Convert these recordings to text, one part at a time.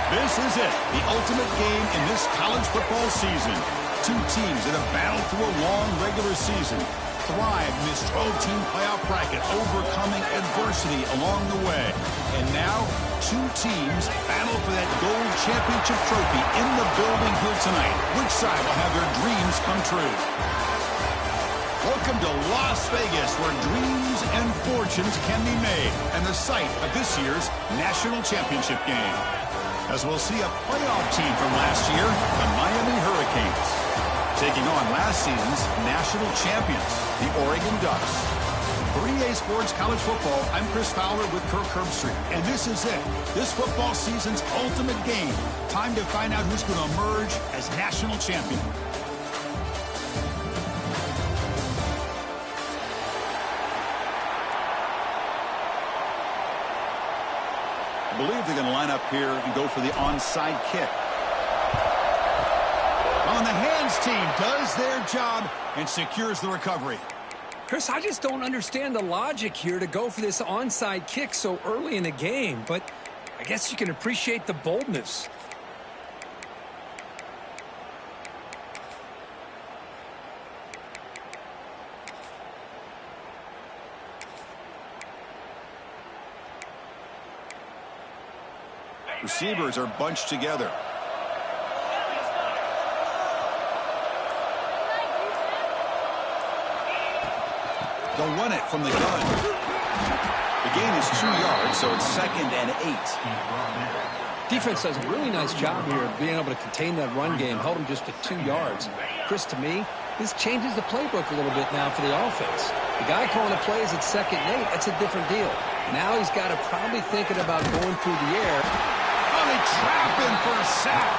This is it, the ultimate game in this college football season. Two teams that have battled through a long regular season, thrived in this 12-team playoff bracket, overcoming adversity along the way. And now, two teams battle for that gold championship trophy in the building here tonight. Which side will have their dreams come true? Welcome to Las Vegas, where dreams and fortunes can be made, and the site of this year's national championship game. As we'll see a playoff team from last year, the Miami Hurricanes, taking on last season's national champions, the Oregon Ducks. For EA Sports College Football, I'm Chris Fowler with Kirk Herbstreit, and this is it. This football season's ultimate game. Time to find out who's going to emerge as national champion. I believe they're going to line up here and go for the onside kick. On the hands team does their job and secures the recovery. Chris, I just don't understand the logic here to go for this onside kick so early in the game, but I guess you can appreciate the boldness. Receivers are bunched together. They'll run it from the gun. The gain is 2 yards, so it's 2nd and 8. Defense does a really nice job here of being able to contain that run game, held them just to 2 yards. Chris, to me, this changes the playbook a little bit now for the offense. The guy calling the plays at 2nd and 8, that's a different deal. Now he's got to probably thinking about going through the air. Oh, they trap him for a sack.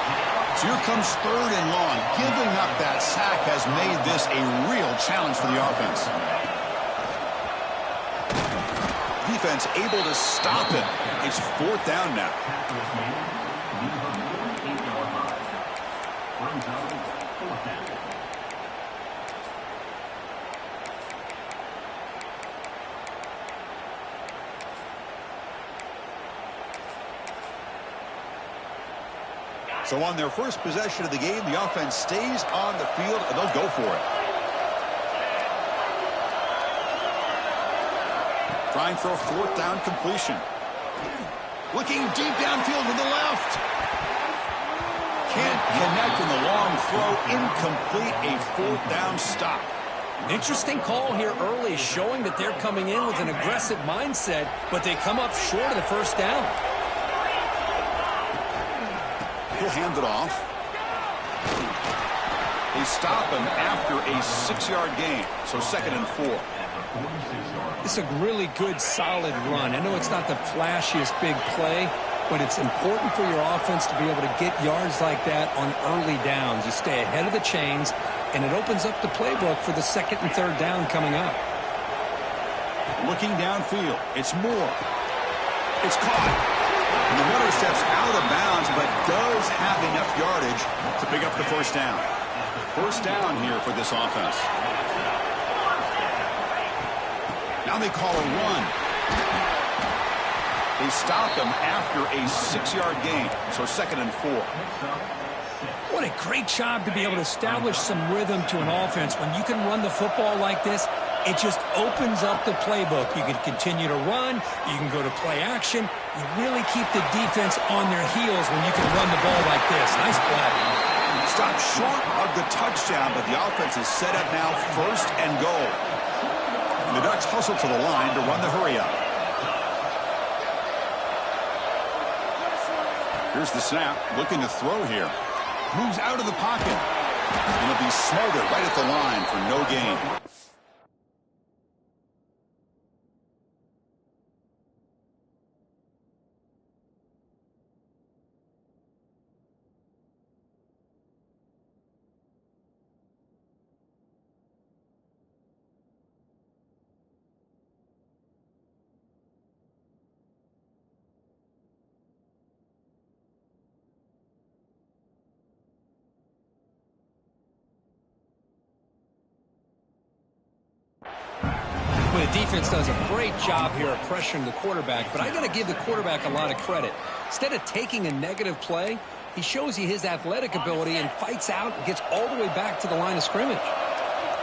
So here comes 3rd and long. Giving up that sack has made this a real challenge for the offense. Defense able to stop him. It's 4th down now. So on their first possession of the game, the offense stays on the field, and they'll go for it. Trying for a 4th down completion. Looking deep downfield to the left. Can't connect in the long throw. Incomplete, a 4th down stop. Interesting call here early, showing that they're coming in with an aggressive mindset, but they come up short of the 1st down. He'll hand it off. They stop him after a 6-yard gain, so 2nd and 4. It's a really good, solid run. I know it's not the flashiest big play, but it's important for your offense to be able to get yards like that on early downs. You stay ahead of the chains, and it opens up the playbook for the 2nd and 3rd down coming up. Looking downfield, it's Moore. It's caught. And the runner steps out of bounds, but does have enough yardage to pick up the 1st down. 1st down here for this offense. Now they call a run. They stop him after a 6-yard gain, so 2nd and 4. What a great job to be able to establish some rhythm to an offense. When you can run the football like this, it just opens up the playbook. You can continue to run. You can go to play action. You really keep the defense on their heels when you can run the ball like this. Nice play. Stopped short of the touchdown, but the offense is set up now 1st and goal. And the Ducks hustle to the line to run the hurry-up. Here's the snap. Looking to throw here. Moves out of the pocket. And it'll be smothered right at the line for no gain. The defense does a great job here of pressuring the quarterback, but I got to give the quarterback a lot of credit. Instead of taking a negative play, he shows you his athletic ability and fights out and gets all the way back to the line of scrimmage.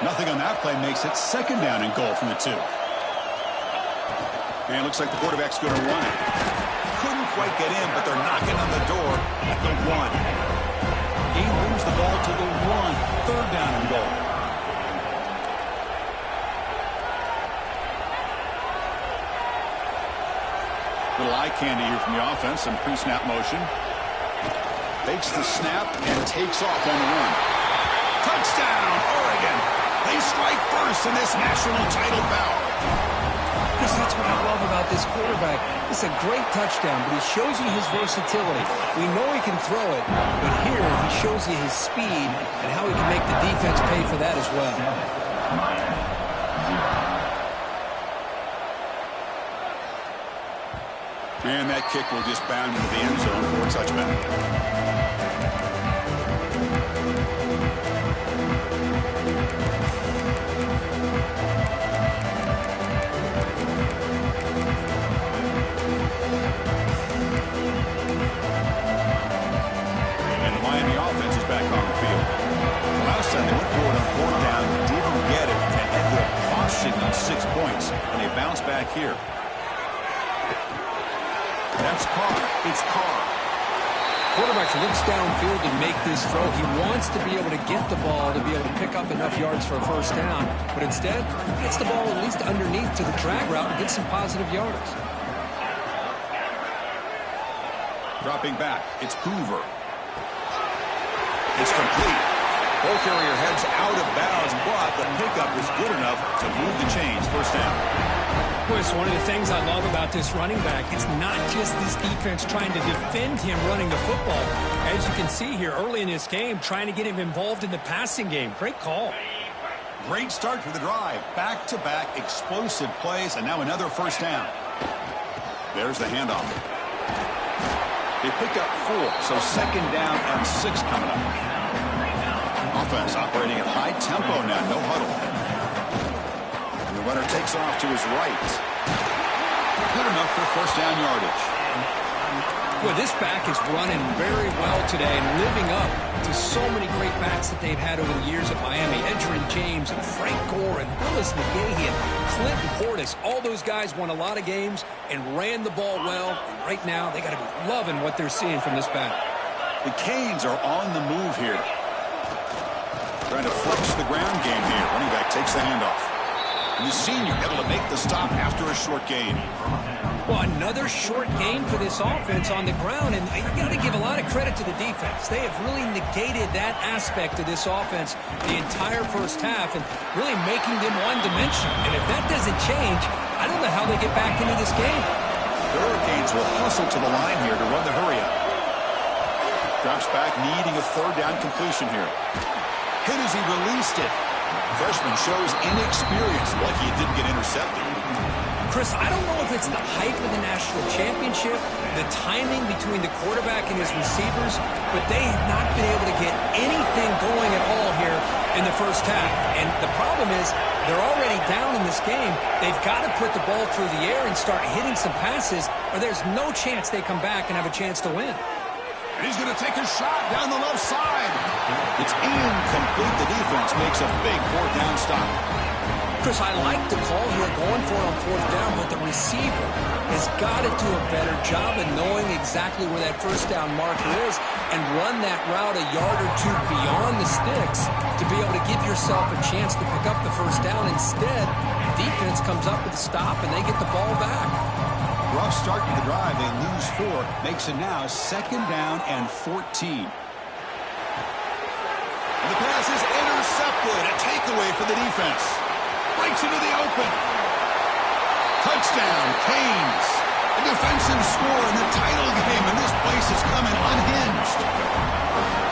Nothing on that play makes it 2nd down and goal from the 2. And it looks like the quarterback's going to run it. Couldn't quite get in, but they're knocking on the door at the 1. He moves the ball to the 1. 3rd down and goal. Little eye candy here from the offense. Some pre-snap motion. Takes the snap and takes off on the run. Touchdown, Oregon. They strike first in this national title bout. Chris, that's what I love about this quarterback. It's a great touchdown, but he shows you his versatility. We know he can throw it, but here he shows you his speed and how he can make the defense pay for that as well. And that kick will just bound into the end zone for a touchback. They went for it on fourth down, didn't get it, and ended up costing them 6 points. And they bounce back here. That's Carr. It's Carr. Quarterback looks downfield to make this throw. He wants to be able to get the ball to be able to pick up enough yards for a first down. But instead, gets the ball at least underneath to the drag route and gets some positive yards. Dropping back. It's Hoover. It's complete. Ball carrier heads out of bounds, but the pickup was good enough to move the chains. First down. Boy, it's one of the things I love about this running back. It's not just this defense trying to defend him running the football. As you can see here early in this game, trying to get him involved in the passing game. Great call. Great start to the drive. Back-to-back explosive plays, and now another first down. There's the handoff. They picked up 4, so second down and 6 coming up. Offense operating at high tempo now, no huddle. And the runner takes off to his right. Good enough for first down yardage. Boy, this back is running very well today and living up to so many great backs that they've had over the years at Miami. Edgerrin James and Frank Gore and Willis McGahee and Clinton Portis. All those guys won a lot of games and ran the ball well. And right now, they got to be loving what they're seeing from this back. The Canes are on the move here. Trying to flex the ground game here. Running back takes the handoff. And the senior able to make the stop after a short gain. Well, another short gain for this offense on the ground, and you got to give a lot of credit to the defense. They have really negated that aspect of this offense the entire first half and really making them one-dimensional. And if that doesn't change, I don't know how they get back into this game. The Hurricanes will hustle to the line here to run the hurry-up. Drops back, needing a third down completion here. Hit as he released it. Freshman shows inexperience. Lucky it didn't get intercepted. Chris, I don't know if it's the hype of the national championship, the timing between the quarterback and his receivers, but they have not been able to get anything going at all here in the first half. And the problem is they're already down in this game. They've got to put the ball through the air and start hitting some passes, or there's no chance they come back and have a chance to win. And he's going to take a shot down the left side. It's incomplete. The defense makes a big fourth down stop. Chris, I like the call here going for it on fourth down, but the receiver has got to do a better job of knowing exactly where that first down marker is and run that route a yard or two beyond the sticks to be able to give yourself a chance to pick up the first down. Instead, the defense comes up with a stop and they get the ball back. Rough start to the drive. They lose 4. Makes it now second down and 14. And the pass is intercepted. A takeaway for the defense. Breaks into the open. Touchdown, Canes. A defensive score in the title game, and this place is coming unhinged.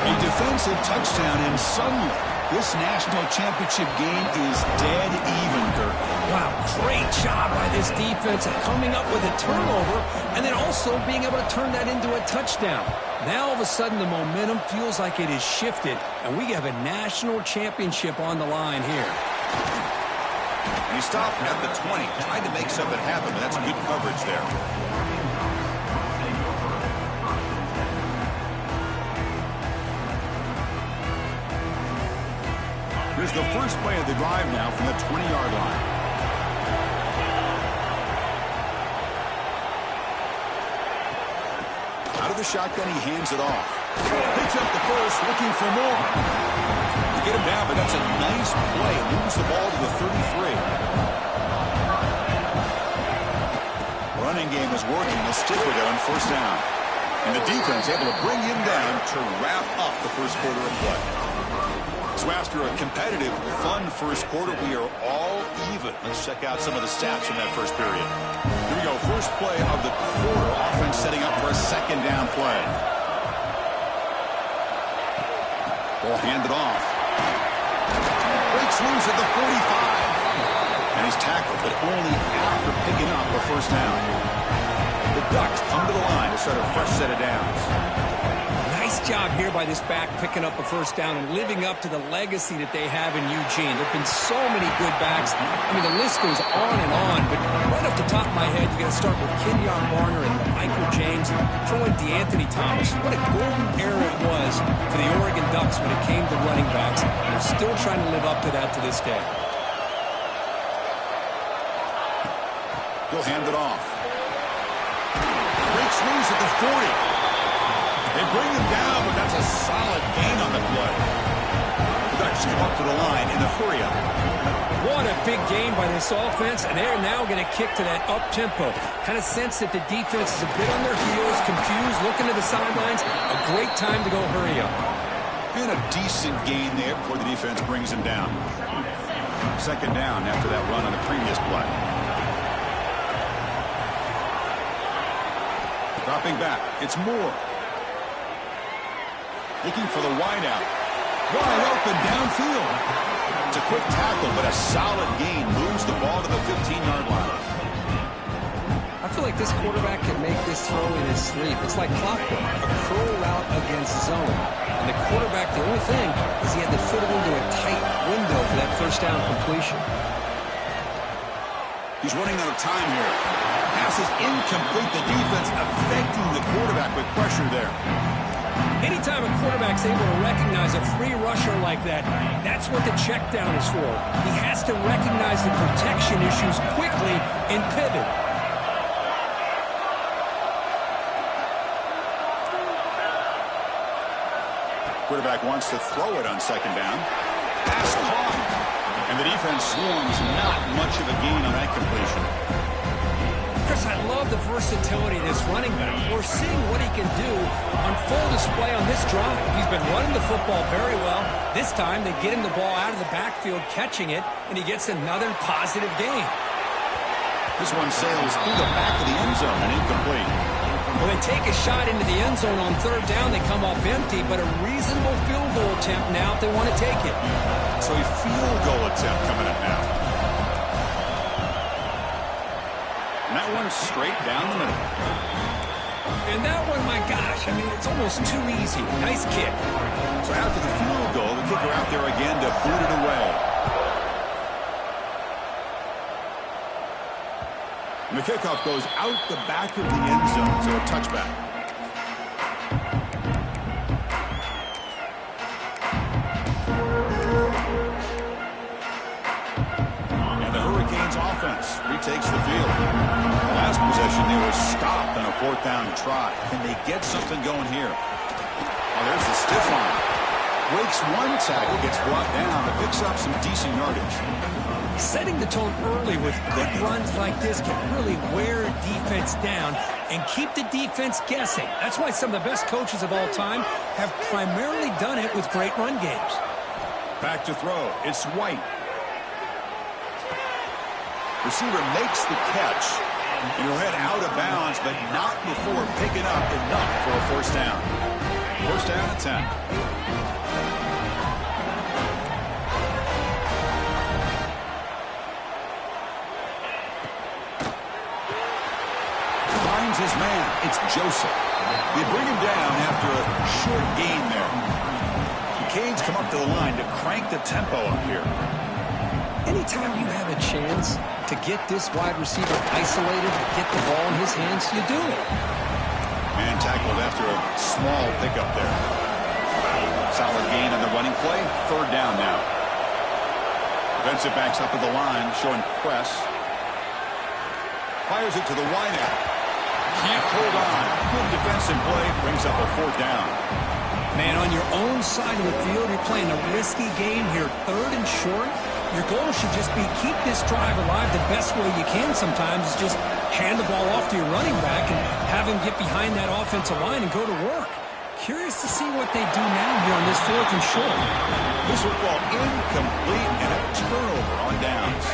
A defensive touchdown, and suddenly this national championship game is dead even, Kirk. Wow, great job by this defense of coming up with a turnover and then also being able to turn that into a touchdown. Now, all of a sudden, the momentum feels like it has shifted, and we have a national championship on the line here. And he stopped at the 20, trying to make something happen, but that's good coverage there. Here's the first play of the drive now from the 20-yard line. Out of the shotgun, he hands it off. Picks up the first, looking for more. To get him down, but that's a nice play. Moves the ball to the 33. running game is working. They'll stick with it on first down. And the defense able to bring him down to wrap up the first quarter of play. So after a competitive, fun first quarter, we are all even. Let's check out some of the stats from that first period. Here we go. First play of the quarter. Offense setting up for a second down play. Ball handed off. Breaks loose at the 45. And he's tackled, but only after picking up a first down. The Ducks come to the line to start a fresh set of downs. Nice job here by this back picking up a first down and living up to the legacy that they have in Eugene. There have been so many good backs. I mean, the list goes on and on, but right off the top of my head, you got to start with Kenyon Barner and Michael James, throw in DeAnthony Thomas. What a golden era it was for the Oregon Ducks when it came to running backs. They're still trying to live up to that to this day. He'll hand it off. Breaks loose at the 40. They bring him down, but that's a solid gain on the play. The Ducks come up to the line in a hurry-up. What a big gain by this offense, and they're now going to kick to that up-tempo. Kind of sense that the defense is a bit on their heels, confused, looking to the sidelines. A great time to go hurry up. And a decent gain there before the defense brings him down. Second down after that run on the previous play. Dropping back, it's Moore. Looking for the wideout. Wide open downfield. It's a quick tackle, but a solid gain moves the ball to the 15-yard line. I feel like this quarterback can make this throw in his sleep. It's like clockwork, a curl route against zone. And the quarterback, the only thing is he had to fit it into a tight window for that first down completion. He's running out of time here. Pass is incomplete. The defense affecting the quarterback with pressure there. Anytime a quarterback's able to recognize a free rusher like that, that's what the check down is for. He has to recognize the protection issues quickly and pivot. Quarterback wants to throw it on second down. Pass caught. And the defense swarms, not much of a gain on that completion. Chris, I love the versatility of this running back. We're seeing what he can do on full display on this drive. He's been running the football very well. This time, they get him the ball out of the backfield, catching it, and he gets another positive gain. This one sails through the back of the end zone and incomplete. Well, they take a shot into the end zone on third down. They come off empty, but a reasonable field goal attempt now if they want to take it. So a field goal attempt coming up now. And that one straight down the middle. And that one, my gosh, I mean, it's almost too easy. Nice kick. So after the field goal, the kicker out there again to boot it away. And the kickoff goes out the back of the end zone, so a touchback. Hurricanes offense retakes the field. The last possession, they were stopped on a fourth down try. Can they get something going here? Oh, there's the stiff arm. Breaks one tackle, gets brought down, but picks up some decent yardage. Setting the tone early with good runs like this can really wear a defense down and keep the defense guessing. That's why some of the best coaches of all time have primarily done it with great run games. Back to throw. It's White. Receiver makes the catch, and he'll head out of bounds, but not before picking up enough for a first down. First down and 10. Finds his man. It's Joseph. They bring him down after a short gain there. The Canes come up to the line to crank the tempo up here. Anytime you have a chance to get this wide receiver isolated, to get the ball in his hands, you do it. Man tackled after a small pickup there. Solid gain on the running play. Third down now. Defensive backs up at the line, showing press. Fires it to the wideout. Can't hold on. Good defensive play. Brings up a fourth down. Man, on your own side of the field, you're playing a risky game here. Third and short. Your goal should just be keep this drive alive the best way you can sometimes is just hand the ball off to your running back and have him get behind that offensive line and go to work. Curious to see what they do now here on this 4th and short. This football incomplete and a turnover on downs.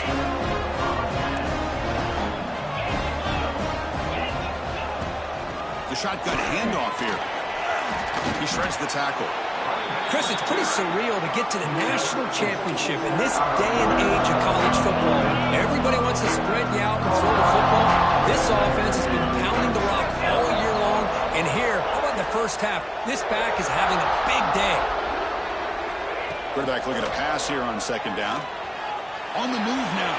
The shotgun handoff here. He shreds the tackle. Chris, it's pretty surreal to get to the national championship in this day and age of college football. Everybody wants to spread you out and throw the football. This offense has been pounding the rock all year long. And here, how about the first half? This back is having a big day. Quarterback looking to pass here on 2nd down. On the move now.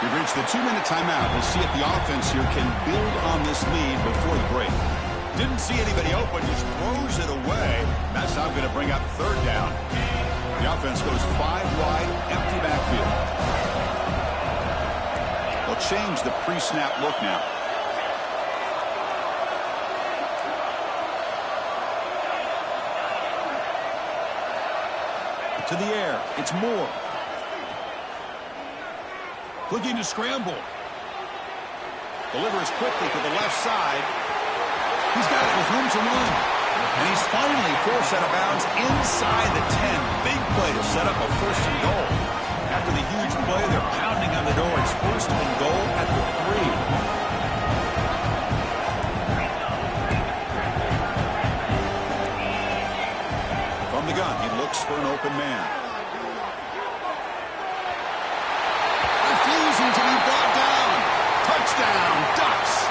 We've reached the 2-minute timeout. We'll see if the offense here can build on this lead before the break. Didn't see anybody open, just throws it away. That's now going to bring up 3rd down. The offense goes 5 wide, empty backfield. They'll change the pre-snap look now. To the air, it's Moore. Looking to scramble. Delivers quickly to the left side. He's got it with room to run. And he's finally forced out of bounds inside the 10. Big play to set up a 1st and goal. After the huge play, they're pounding on the door. It's 1st and goal at the 3. From the gun, he looks for an open man. Refusing to be brought down. Touchdown, Ducks.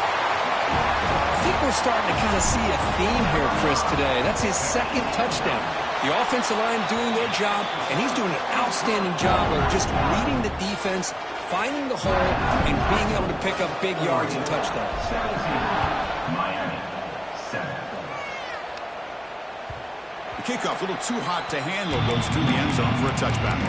I think we're starting to kind of see a theme here, Chris, today. That's his 2nd touchdown. The offensive line doing their job, and he's doing an outstanding job of just reading the defense, finding the hole, and being able to pick up big yards and touchdowns. The kickoff, a little too hot to handle, goes through the end zone for a touchback.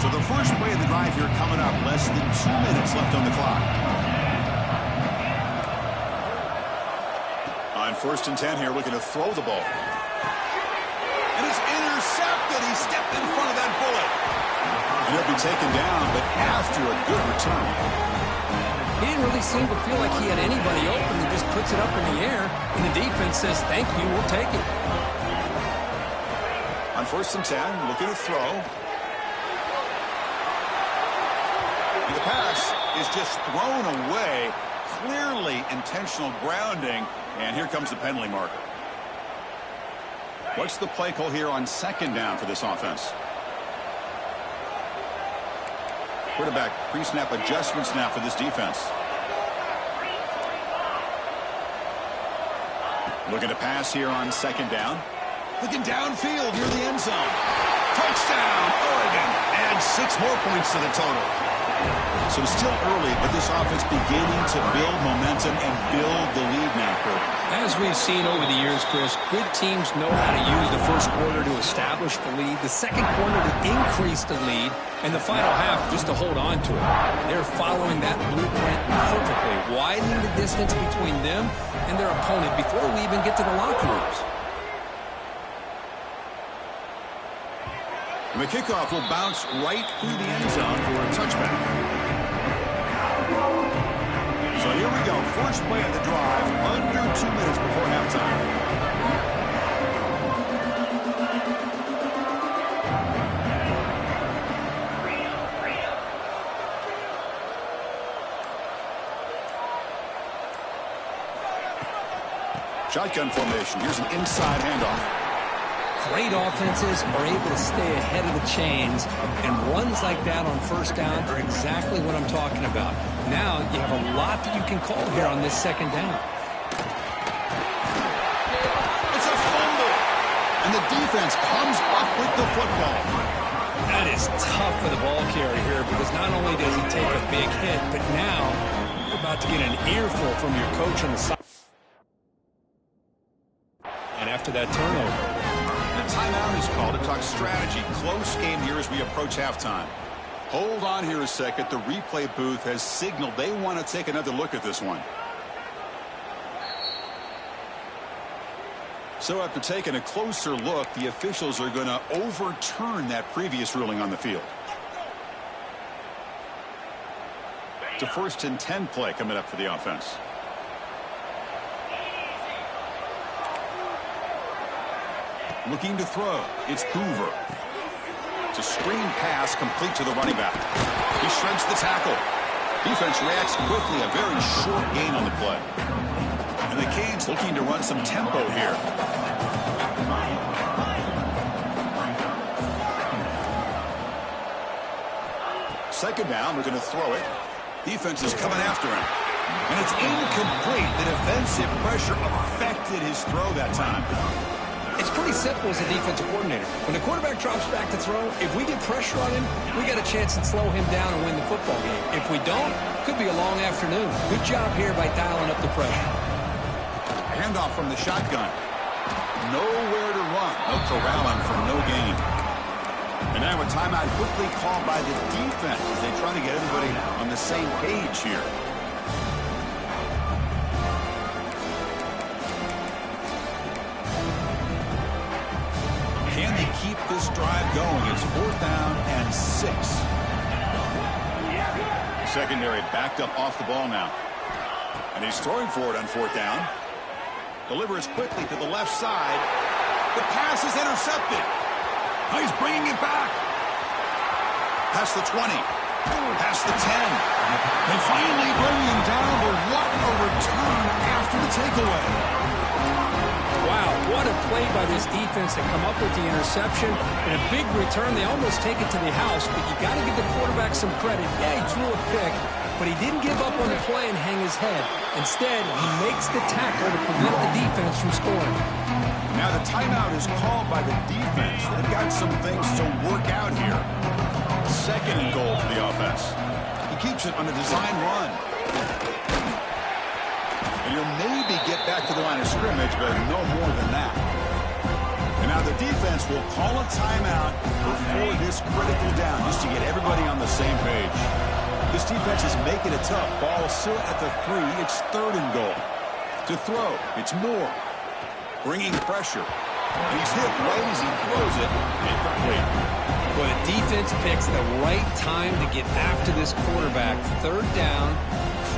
So the first play of the drive here coming up, less than 2 minutes left on the clock. On 1st and 10 here, looking to throw the ball. And it's intercepted. He stepped in front of that bullet. And he'll be taken down, but after a good return. He didn't really seem to feel like he had anybody open. He just puts it up in the air, and the defense says, thank you, we'll take it. On 1st and 10, looking to throw. The pass is just thrown away. Clearly intentional grounding. And here comes the penalty marker. What's the play call here on 2nd down for this offense? Quarterback pre-snap adjustments now for this defense. Looking to pass here on 2nd down. Looking downfield near the end zone. Touchdown, Oregon. And 6 more points to the total. So still early, but this offense beginning to build momentum and build the lead now, Kurt. As we've seen over the years, Chris, good teams know how to use the 1st quarter to establish the lead, the 2nd quarter to increase the lead, and the final half just to hold on to it. They're following that blueprint perfectly, widening the distance between them and their opponent before we even get to the locker rooms. And the kickoff will bounce right through the end zone for a touchback. So here we go. First play of the drive, under 2 minutes before halftime. Shotgun formation. Here's an inside handoff. Great offenses are able to stay ahead of the chains, and runs like that on 1st down are exactly what I'm talking about. Now you have a lot that you can call here on this 2nd down. It's a fumble, and the defense comes up with the football. That is tough for the ball carrier here because not only does he take a big hit, but now you're about to get an earful from your coach on the side. And after that turnover. A timeout is called to talk strategy. Close game here as we approach halftime. Hold on here a second. The replay booth has signaled they want to take another look at this one. So after taking a closer look, the officials are going to overturn that previous ruling on the field. It's a 1st and 10 play coming up for the offense. Looking to throw. It's Hoover. It's a screen pass complete to the running back. He shreds the tackle. Defense reacts quickly. A very short gain on the play. And the Canes looking to run some tempo here. Second down, we're going to throw it. Defense is coming after him. And it's incomplete. The defensive pressure affected his throw that time. It's pretty simple as a defensive coordinator. When the quarterback drops back to throw, if we get pressure on him, we got a chance to slow him down and win the football game. If we don't, could be a long afternoon. Good job here by dialing up the pressure. Handoff from the shotgun. Nowhere to run. No corralling for no gain. And now a timeout quickly called by the defense as they try to get everybody on the same page here. Can they keep this drive going? It's 4th down and 6. Secondary backed up off the ball now. And he's throwing for it on 4th down. Delivers quickly to the left side. The pass is intercepted. Oh, he's bringing it back. Past the 20. Past the 10. They finally bring him down, but what a return after the takeaway. Wow, what a play by this defense to come up with the interception. And a big return. They almost take it to the house, but you got to give the quarterback some credit. Yeah, he threw a pick, but he didn't give up on the play and hang his head. Instead, he makes the tackle to prevent the defense from scoring. Now the timeout is called by the defense. They've got some things to work out here. 2nd and goal for the offense. He keeps it on a design run. And he'll maybe get back to the line of scrimmage, but no more than that. And now the defense will call a timeout before this critical down, just to get everybody on the same page. This defense is making it tough. Ball still at the 3. It's 3rd and goal. To throw, it's Moore. Bringing pressure. And he's hit right as he throws it. Incomplete. Well, the defense picks the right time to get after this quarterback. 3rd down,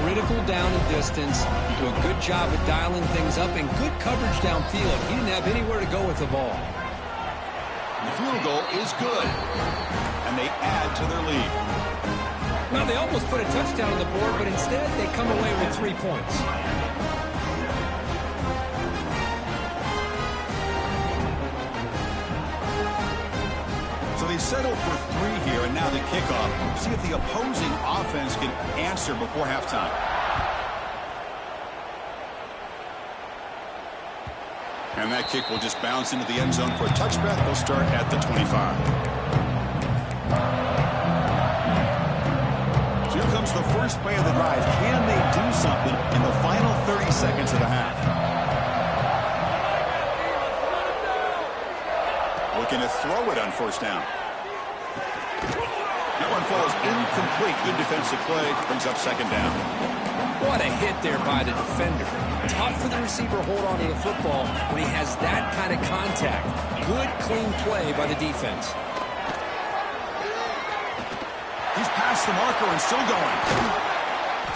critical down and distance. Do a good job of dialing things up and good coverage downfield. He didn't have anywhere to go with the ball. The field goal is good. And they add to their lead. Now, they almost put a touchdown on the board, but instead they come away with 3 points. So they settle for 3 here, and now the kickoff. See if the opposing offense can answer before halftime. And that kick will just bounce into the end zone for a touchback. They'll start at the 25. So here comes the first play of the drive. Can they do something in the final 30 seconds of the half? Looking to throw it on 1st down. That one falls incomplete. Good defensive play. Brings up 2nd down. What a hit there by the defender. Tough for the receiver to hold on to the football when he has that kind of contact. Good, clean play by the defense. He's past the marker and still going.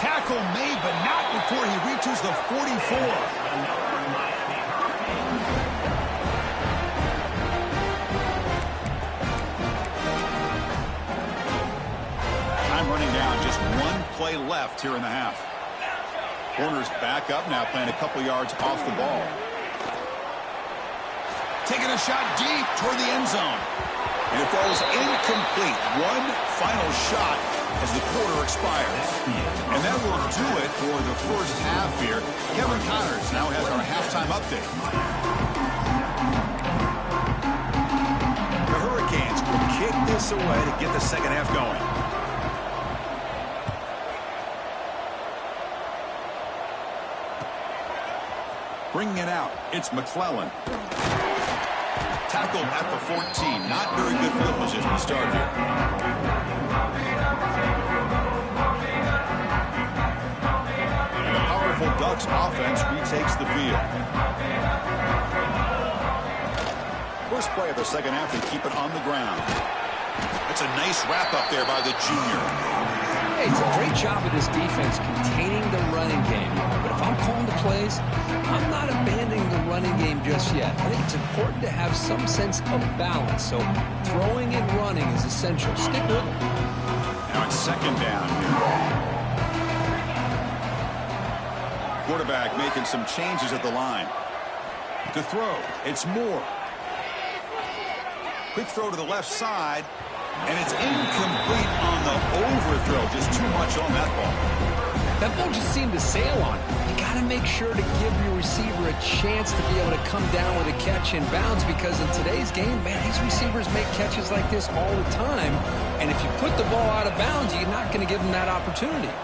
Tackle made, but not before he reaches the 44. Running down, just 1 play left here in the half. Corner's back up now, playing a couple yards off the ball. Taking a shot deep toward the end zone. And it falls incomplete. One final shot as the quarter expires. And that will do it for the first half here. Kevin Connors now has our halftime update. The Hurricanes will kick this away to get the second half going. Bringing it out, it's McClellan. Tackled at the 14. Not very good field position to start here. And the powerful Ducks offense retakes the field. first play of the second half, they keep it on the ground. That's a nice wrap-up there by the junior. Hey, it's a great job of this defense containing the running game. But if I'm calling the plays, I'm not abandoning the running game just yet. I think it's important to have some sense of balance. So throwing and running is essential. Stick with it. Now it's second down here. Quarterback making some changes at the line. To throw, it's Moore. Quick throw to the left side. And it's incomplete on the overthrow. Just too much on that ball. That ball just seemed to sail on. You got to make sure to give your receiver a chance to be able to come down with a catch in bounds, because in today's game, man, these receivers make catches like this all the time. And if you put the ball out of bounds, you're not going to give them that opportunity.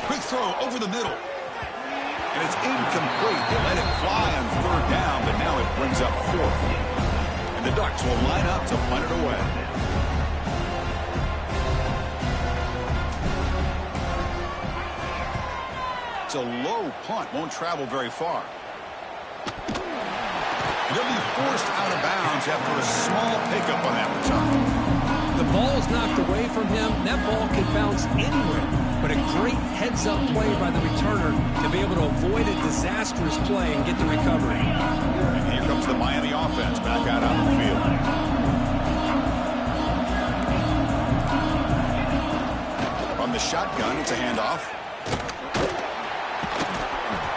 Quick throw over the middle. And it's incomplete. They let it fly on third down, but now it brings up fourth. And the Ducks will line up to punt it away. It's a low punt. Won't travel very far. They'll be forced out of bounds after a small pickup on that return. The ball is knocked away from him. That ball could bounce anywhere. But a great heads-up play by the returner to be able to avoid a disastrous play and get the recovery. And here comes the Miami offense back out on the field. From the shotgun, it's a handoff.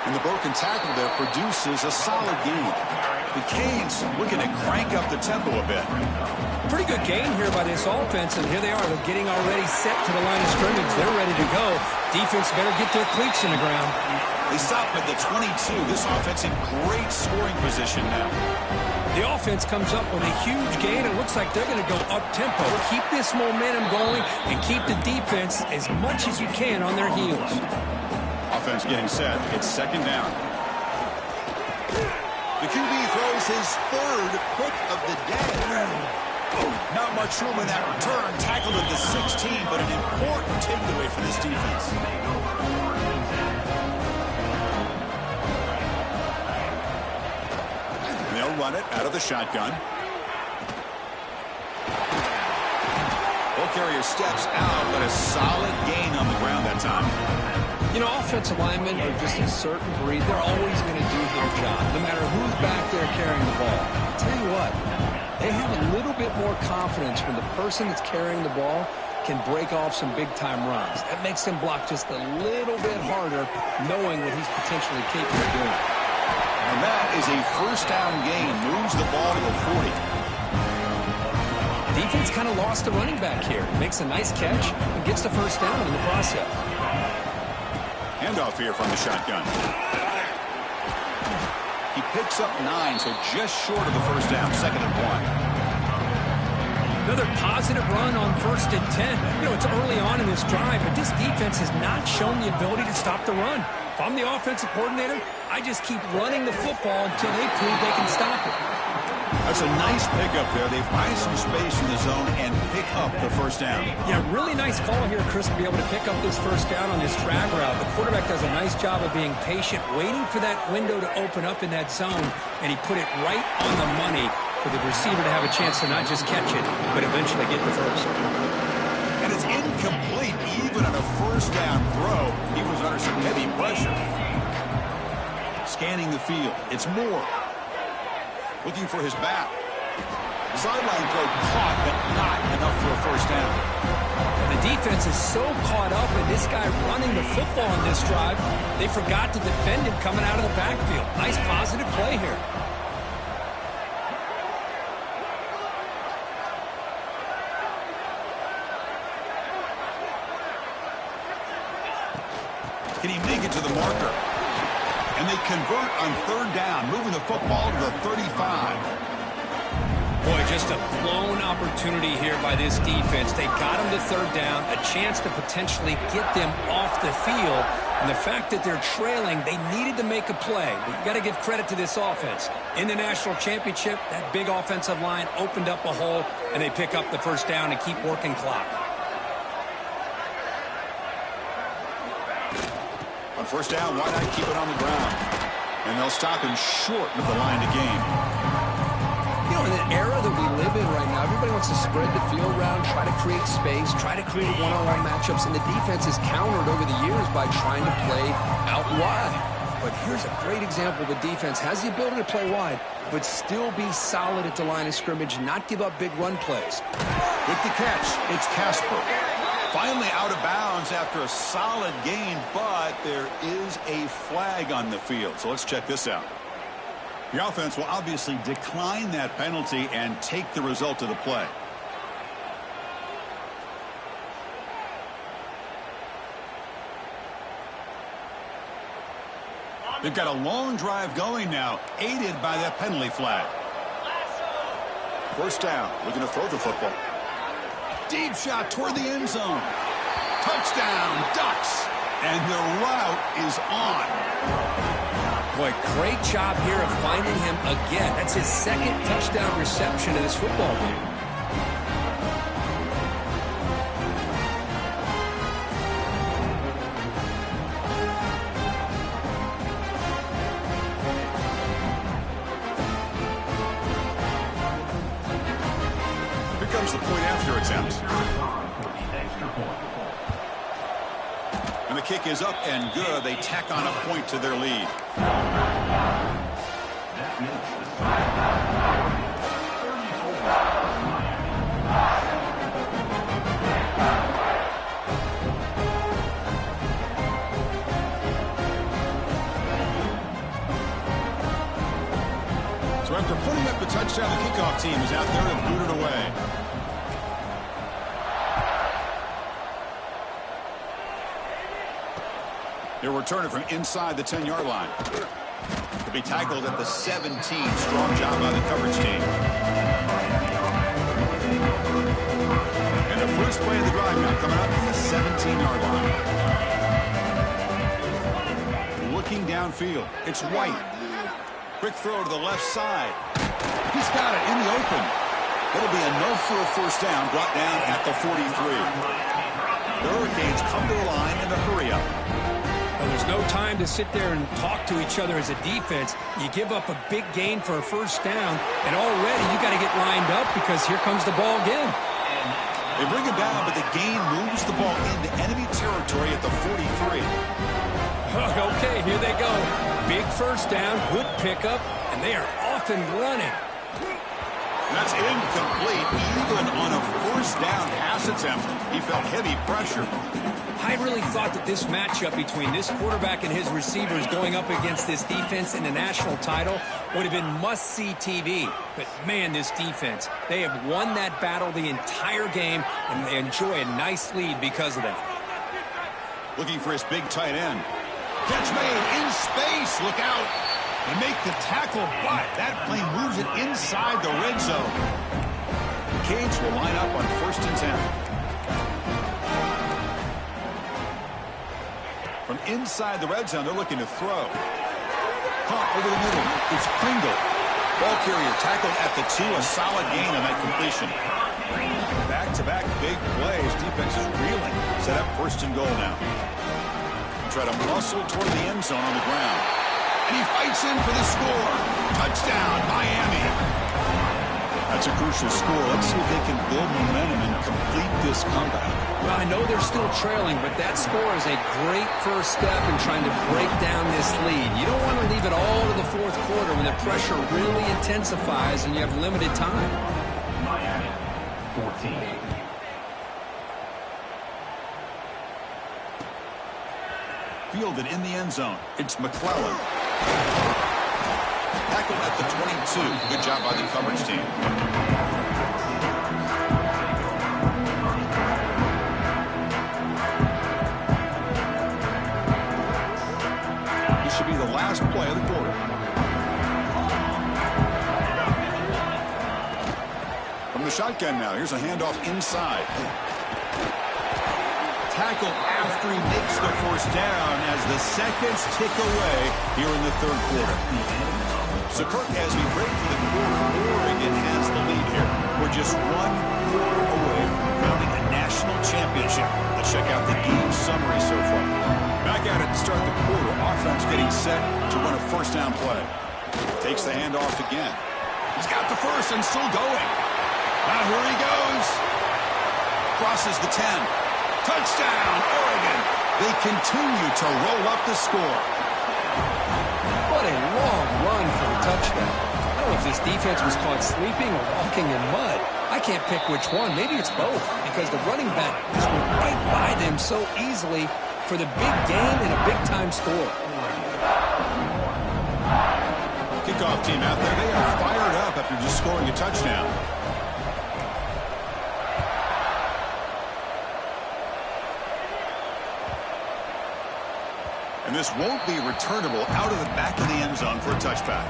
And the broken tackle there produces a solid gain. The Canes looking to crank up the tempo a bit. Pretty good gain here by this offense, and here they are. They're getting already set to the line of scrimmage. They're ready to go. Defense better get their cleats in the ground. They stop at the 22. This offense in great scoring position now. The offense comes up with a huge gain. It looks like they're going to go up-tempo. Keep this momentum going and keep the defense as much as you can on their heels. Offense getting set. It's second down. The QB throws his third pick of the day. Not much room in that return. Tackled at the 16, but an important takeaway for this defense. And they'll run it out of the shotgun. Ball carrier steps out, but a solid gain on the ground that time. You know, offensive linemen are just a certain breed. They're always going to do their job, no matter who's back there carrying the ball. I'll tell you what, they have a little bit more confidence when the person that's carrying the ball can break off some big-time runs. That makes them block just a little bit harder, knowing what he's potentially capable of doing. And that is a first down gain. Moves the ball to the 40. Defense kind of lost the running back here. Makes a nice catch and gets the first down in the process. Handoff here from the shotgun. He picks up 9, so just short of the first down. Second and 1. Another positive run on first and 10. You know, it's early on in this drive, but this defense has not shown the ability to stop the run. If I'm the offensive coordinator, I just keep running the football until they prove they can stop it. That's a nice pickup there. They find some space in the zone and pick up the first down. Yeah, really nice call here, Chris, to be able to pick up this first down on this drag route. The quarterback does a nice job of being patient, waiting for that window to open up in that zone, and he put it right on the money for the receiver to have a chance to not just catch it, but eventually get the first. And it's incomplete even on a first down throw. He was under some heavy pressure. Scanning the field. It's Moore. Looking for his back. Sideline throw caught, but not enough for a first down. And the defense is so caught up in this guy running the football in this drive, they forgot to defend him coming out of the backfield. Nice positive play here. Can he make it to the marker? And they convert on third down, moving the football to the 35. Boy, just a blown opportunity here by this defense. They got him to third down, a chance to potentially get them off the field. And the fact that they're trailing, they needed to make a play. But you got to give credit to this offense. In the national championship, that big offensive line opened up a hole, and they pick up the first down and keep working clock. On first down, why not keep it on the ground? And they'll stop him short of the line to gain. wants to spread the field around, try to create space, try to create one-on-one matchups, and the defense has countered over the years by trying to play out wide. But here's a great example. The defense has the ability to play wide, but still be solid at the line of scrimmage, not give up big run plays. With the catch, it's Casper. Finally out of bounds after a solid gain, but there is a flag on the field. So let's check this out. The offense will obviously decline that penalty and take the result of the play. They've got a long drive going now, aided by that penalty flag. First down, looking to throw the football. Deep shot toward the end zone. Touchdown, Ducks. And the route is on. Boy, great job here of finding him again. That's his second touchdown reception in this football game. Here comes the point after attempt. And the kick is up and good. They tack on a point to their lead. So after putting up the touchdown, the kickoff team is out there to boot it away. They're returning from inside the 10-yard line. To be tackled at the 17. Strong job by the coverage team. And the first play of the drive now coming up at the 17-yard line. Looking downfield. It's White. Quick throw to the left side. He's got it in the open. It'll be enough for a first down, brought down at the 43. The Hurricanes come to the line in a hurry up. Well, there's no time to sit there and talk to each other as a defense. You give up a big gain for a first down, and already you got to get lined up because here comes the ball again. They bring him down, but the gain moves the ball into enemy territory at the 43. Okay, here they go. Big first down, good pickup, and they are off and running. That's incomplete. Even on a first down pass attempt, he felt heavy pressure. I really thought that this matchup between this quarterback and his receivers going up against this defense in the national title would have been must-see TV. But, man, this defense, they have won that battle the entire game, and they enjoy a nice lead because of that. Looking for his big tight end. Catch made in space. Look out. They make the tackle, but that plane moves it inside the red zone. Canes will line up on 1st and 10. From inside the red zone, they're looking to throw. Caught over the middle. It's Pringle. Ball carrier tackled at the 2. A solid gain on that completion. Back-to-back big plays. Defense is reeling. Set up 1st and goal now. Try to muscle toward the end zone on the ground. And he fights in for the score. Touchdown, Miami. That's a crucial score. Let's see if they can build momentum and complete this comeback. Well, I know they're still trailing, but that score is a great first step in trying to break down this lead. You don't want to leave it all to the 4th quarter when the pressure really intensifies and you have limited time. Miami, 14. Fielded in the end zone. It's McClellan. Tackled at the 22. Good job by the coverage team. This should be the last play of the quarter. From the shotgun now. Here's a handoff inside. Tackle after he makes the first down as the seconds tick away here in the 3rd quarter. So, Kirk, as we break for the quarter, Oregon has the lead here. We're just 1 quarter away from crowning a national championship. Let's check out the game summary so far. Back at it to start the quarter. Offense getting set to run a first down play. Takes the handoff again. He's got the first and still going. Now here he goes. Crosses the 10. Touchdown, Oregon. They continue to roll up the score. What a long run for the touchdown. I don't know if this defense was caught sleeping or walking in mud. I can't pick which one. Maybe it's both, because the running back just went right by them so easily for the big gain and a big-time score. Kickoff team out there, they are fired up after just scoring a touchdown. And this won't be returnable out of the back of the end zone for a touchback.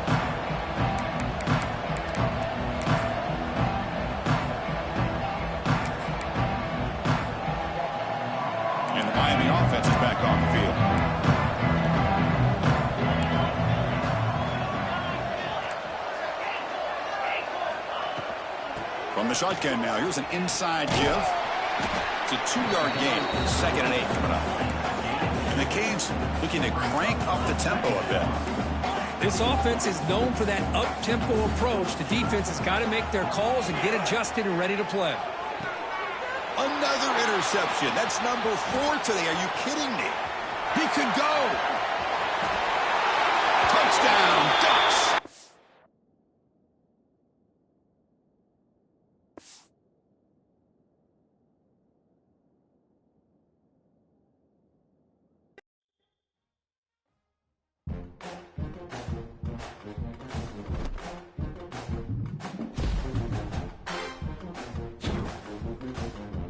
And the Miami offense is back on the field. From the shotgun now, here's an inside give. It's a 2-yard gain. 2nd and 8 coming up. And the Canes looking to crank up the tempo a bit. This offense is known for that up-tempo approach. The defense has got to make their calls and get adjusted and ready to play. Another interception. That's number 4 today. Are you kidding me? He could go.